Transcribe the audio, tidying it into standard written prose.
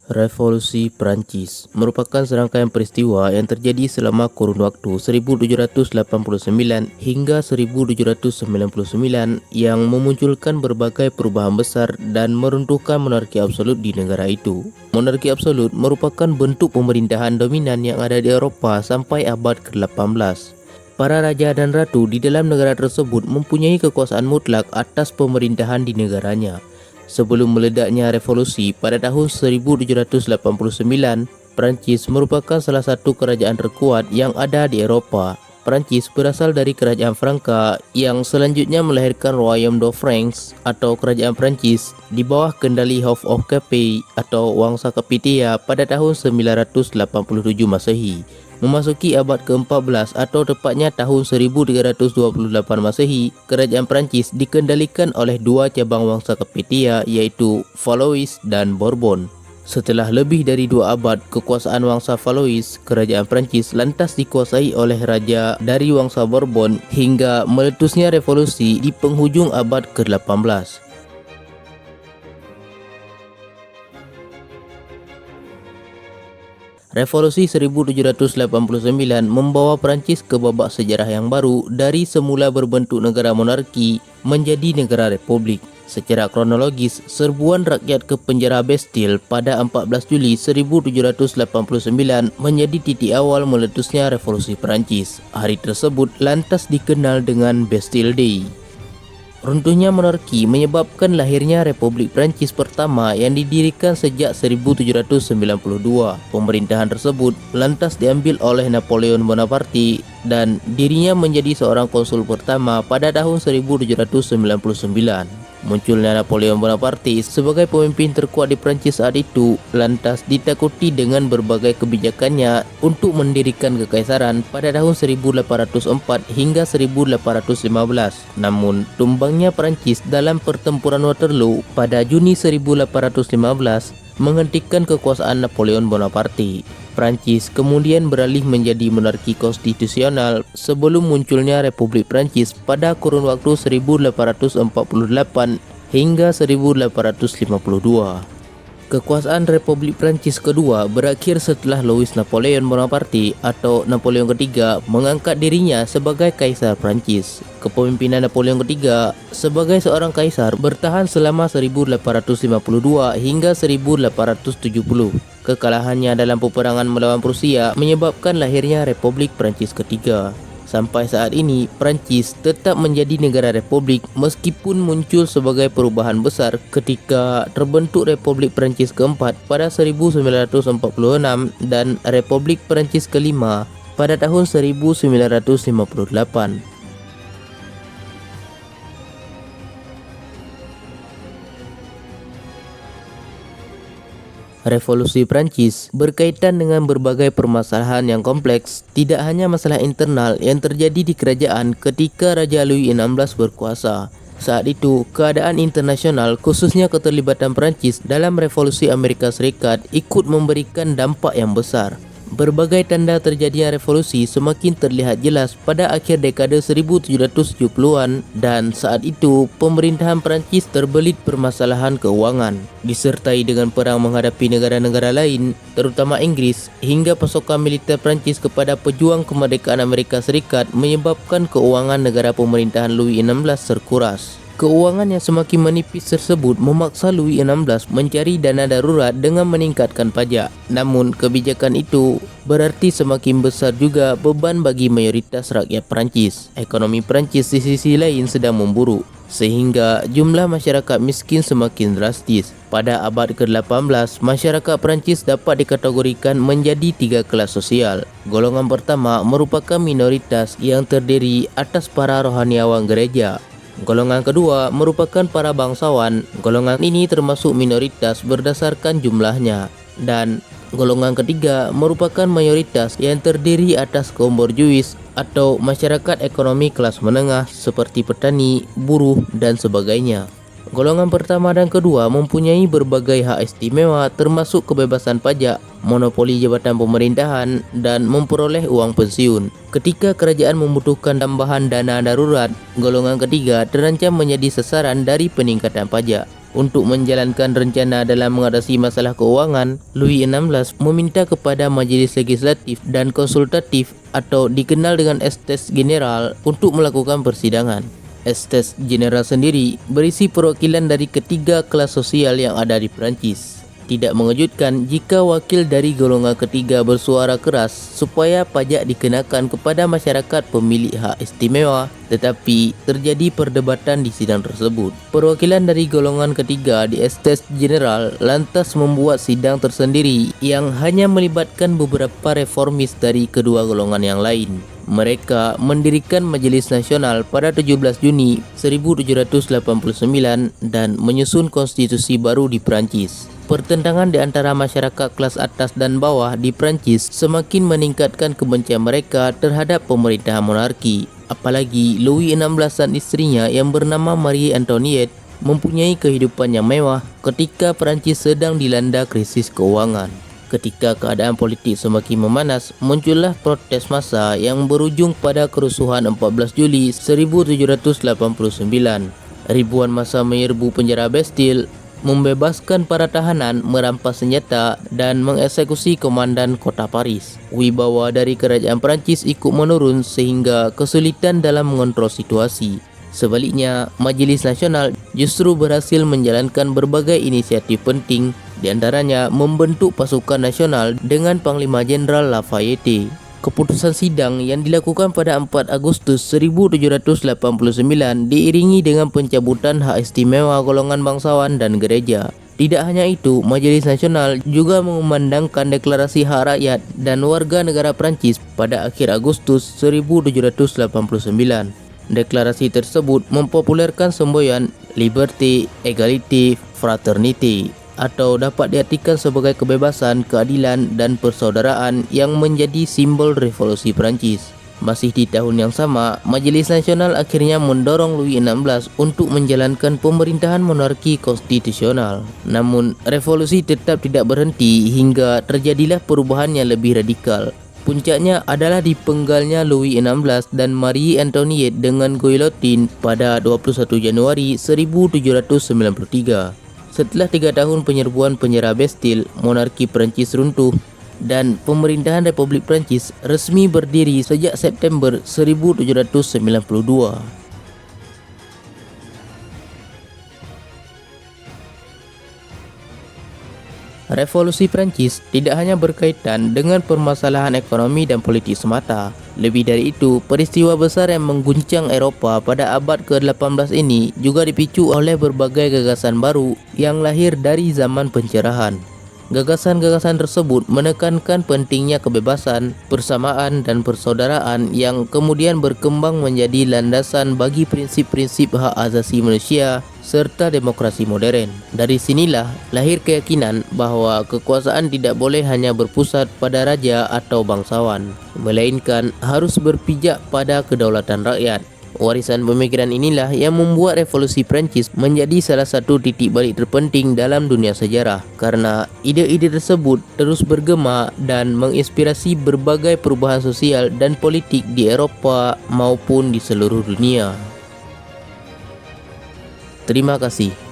Revolusi Perancis merupakan serangkaian peristiwa yang terjadi selama kurun waktu 1789 hingga 1799 yang memunculkan berbagai perubahan besar dan meruntuhkan monarki absolut di negara itu. Monarki absolut merupakan bentuk pemerintahan dominan yang ada di Eropa sampai abad ke-18. Para raja dan ratu di dalam negara tersebut mempunyai kekuasaan mutlak atas pemerintahan di negaranya. Sebelum meledaknya revolusi pada tahun 1789, Perancis merupakan salah satu kerajaan terkuat yang ada di Eropa. Perancis berasal dari kerajaan Franka yang selanjutnya melahirkan Royaume de France atau kerajaan Perancis di bawah kendali House of Capet atau Wangsa Kapitia pada tahun 987 Masehi. Memasuki abad ke-14 atau tepatnya tahun 1328 Masehi, kerajaan Perancis dikendalikan oleh dua cabang Wangsa Kapitia iaitu Valois dan Bourbon. Setelah lebih dari 2 abad kekuasaan Wangsa Valois, kerajaan Perancis lantas dikuasai oleh raja dari Wangsa Bourbon hingga meletusnya revolusi di penghujung abad ke-18. Revolusi 1789 membawa Perancis ke babak sejarah yang baru dari semula berbentuk negara monarki menjadi negara republik. Secara kronologis, serbuan rakyat ke penjara Bastille pada 14 Juli 1789 menjadi titik awal meletusnya revolusi Perancis. Hari tersebut lantas dikenal dengan Bastille Day. Runtuhnya monarki menyebabkan lahirnya Republik Perancis pertama yang didirikan sejak 1792. Pemerintahan tersebut lantas diambil oleh Napoleon Bonaparte dan dirinya menjadi seorang konsul pertama pada tahun 1799. Munculnya Napoleon Bonaparte sebagai pemimpin terkuat di Perancis saat itu lantas ditakuti dengan berbagai kebijakannya untuk mendirikan kekaisaran pada tahun 1804 hingga 1815. Namun, tumbangnya Perancis dalam pertempuran Waterloo pada Juni 1815 menghentikan kekuasaan Napoleon Bonaparte. Perancis kemudian beralih menjadi monarki konstitusional sebelum munculnya Republik Perancis pada kurun waktu 1848 hingga 1852. Kekuasaan Republik Perancis kedua berakhir setelah Louis Napoleon Bonaparte atau Napoleon III mengangkat dirinya sebagai Kaisar Perancis. Kepemimpinan Napoleon III sebagai seorang kaisar bertahan selama 1852 hingga 1870. Kekalahannya dalam peperangan melawan Prusia menyebabkan lahirnya Republik Perancis ketiga. Sampai saat ini, Perancis tetap menjadi negara republik meskipun muncul sebagai perubahan besar ketika terbentuk Republik Perancis keempat pada 1946 dan Republik Perancis kelima pada tahun 1958. Revolusi Perancis berkaitan dengan berbagai permasalahan yang kompleks, tidak hanya masalah internal yang terjadi di kerajaan ketika Raja Louis XVI berkuasa. Saat itu, keadaan internasional khususnya keterlibatan Perancis dalam Revolusi Amerika Serikat ikut memberikan dampak yang besar. Berbagai tanda terjadinya revolusi semakin terlihat jelas pada akhir dekade 1770-an dan saat itu pemerintahan Perancis terbelit permasalahan keuangan disertai dengan perang menghadapi negara-negara lain terutama Inggris hingga pasokan militer Perancis kepada pejuang kemerdekaan Amerika Serikat menyebabkan keuangan negara pemerintahan Louis XVI terkuras. Keuangan yang semakin menipis tersebut memaksa Louis XVI mencari dana darurat dengan meningkatkan pajak. Namun, kebijakan itu berarti semakin besar juga beban bagi mayoritas rakyat Perancis. Ekonomi Perancis di sisi lain sedang memburuk, sehingga jumlah masyarakat miskin semakin drastis. Pada abad ke-18, masyarakat Perancis dapat dikategorikan menjadi 3 kelas sosial. Golongan pertama merupakan minoritas yang terdiri atas para rohaniawan gereja. Golongan kedua merupakan para bangsawan. Golongan ini termasuk minoritas berdasarkan jumlahnya. Dan golongan ketiga merupakan mayoritas yang terdiri atas kaum borjuis atau masyarakat ekonomi kelas menengah seperti petani, buruh, dan sebagainya. Golongan pertama dan kedua mempunyai berbagai hak istimewa termasuk kebebasan pajak, monopoli jabatan pemerintahan, dan memperoleh uang pensiun. Ketika kerajaan membutuhkan tambahan dana darurat, golongan ketiga terancam menjadi sasaran dari peningkatan pajak. Untuk menjalankan rencana dalam mengatasi masalah keuangan, Louis XVI meminta kepada Majlis Legislatif dan Konsultatif atau dikenal dengan Estes General untuk melakukan persidangan. Estes General sendiri berisi perwakilan dari ketiga kelas sosial yang ada di Perancis. Tidak mengejutkan jika wakil dari golongan ketiga bersuara keras supaya pajak dikenakan kepada masyarakat pemilik hak istimewa, tetapi terjadi perdebatan di sidang tersebut. Perwakilan dari golongan ketiga di Estes General lantas membuat sidang tersendiri yang hanya melibatkan beberapa reformis dari kedua golongan yang lain. Mereka mendirikan Majelis Nasional pada 17 Juni 1789 dan menyusun konstitusi baru di Perancis. Pertentangan di antara masyarakat kelas atas dan bawah di Perancis semakin meningkatkan kebencian mereka terhadap pemerintahan monarki. Apalagi Louis XVI dan istrinya yang bernama Marie Antoinette mempunyai kehidupan yang mewah ketika Perancis sedang dilanda krisis keuangan. Ketika keadaan politik semakin memanas, muncullah protes massa yang berujung pada kerusuhan 14 Juli 1789. Ribuan massa menyerbu penjara Bastille, membebaskan para tahanan, merampas senjata dan mengeksekusi komandan kota Paris. Wibawa dari kerajaan Perancis ikut menurun sehingga kesulitan dalam mengontrol situasi. Sebaliknya, Majelis Nasional justru berhasil menjalankan berbagai inisiatif penting, di antaranya membentuk pasukan nasional dengan Panglima Jenderal Lafayette. Keputusan sidang yang dilakukan pada 4 Agustus 1789 diiringi dengan pencabutan hak istimewa golongan bangsawan dan gereja. Tidak hanya itu, Majelis Nasional juga mengumandangkan deklarasi hak rakyat dan warga negara Perancis pada akhir Agustus 1789. Deklarasi tersebut mempopulerkan semboyan Liberté, Égalité, Fraternité, atau dapat diartikan sebagai kebebasan, keadilan dan persaudaraan yang menjadi simbol revolusi Perancis. Masih di tahun yang sama, Majelis Nasional akhirnya mendorong Louis XVI untuk menjalankan pemerintahan monarki konstitusional. Namun, revolusi tetap tidak berhenti hingga terjadilah perubahan yang lebih radikal. Puncaknya adalah dipenggalnya Louis XVI dan Marie Antoinette dengan guillotine pada 21 Januari 1793. Setelah 3 tahun penyerbuan penjara Bastille, monarki Perancis runtuh dan pemerintahan Republik Perancis resmi berdiri sejak September 1792. Revolusi Perancis tidak hanya berkaitan dengan permasalahan ekonomi dan politik semata. Lebih dari itu, peristiwa besar yang mengguncang Eropa pada abad ke-18 ini juga dipicu oleh berbagai gagasan baru yang lahir dari zaman pencerahan. Gagasan-gagasan tersebut menekankan pentingnya kebebasan, persamaan dan persaudaraan yang kemudian berkembang menjadi landasan bagi prinsip-prinsip hak asasi manusia serta demokrasi modern. Dari sinilah lahir keyakinan bahawa kekuasaan tidak boleh hanya berpusat pada raja atau bangsawan, melainkan harus berpijak pada kedaulatan rakyat. Warisan pemikiran inilah yang membuat revolusi Perancis menjadi salah satu titik balik terpenting dalam dunia sejarah, karena ide-ide tersebut terus bergema dan menginspirasi berbagai perubahan sosial dan politik di Eropa maupun di seluruh dunia. Terima kasih.